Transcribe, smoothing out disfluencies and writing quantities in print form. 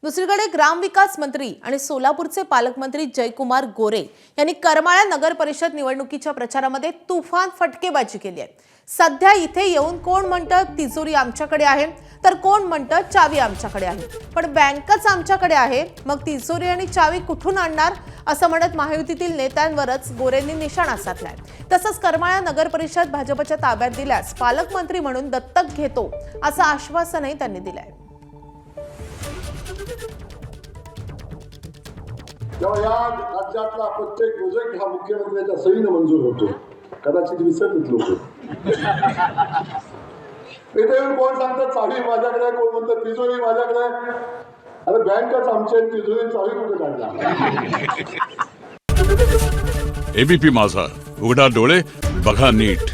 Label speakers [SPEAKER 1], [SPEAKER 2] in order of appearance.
[SPEAKER 1] दुसरीकडे ग्रामविकास मंत्री आणि सोलापूरचे पालकमंत्री जयकुमार गोरे यांनी करमाळा नगर परिषद निवडणुकीच्या प्रचारामध्ये तुफान फटकेबाजी केली आहे। सध्या इथे येऊन कोण म्हणतं तिजोरी आमच्याकडे आहे तर कोण म्हणतं चावी आमच्याकडे आहे, पण बँकच आमच्याकडे आहे, मग तिजोरी आणि चावी कुठून आणणार असं म्हणत महायुतीतील नेत्यांवरच गोरेंनी निशाणा साधलाय। तसंच करमाळा नगर परिषद भाजपच्या ताब्यात दिल्यास पालकमंत्री म्हणून दत्तक घेतो असं आश्वासनही त्यांनी दिलंय।
[SPEAKER 2] तेव्हा या राज्यातला प्रत्येक प्रोजेक्ट हा मुख्यमंत्र्यांच्या सहीने मंजूर होतो। कदाचित विसरतील लोक इथे येऊन कोण सांगतात चावी माझ्याकडे आहे, कोण म्हणतात तिजोरी माझ्याकडे आहे। अरे बँकच आमच्या तिजोरी चावी कुठे काढला।
[SPEAKER 3] एबीपी माझा, उघडा डोळे बघा नीट।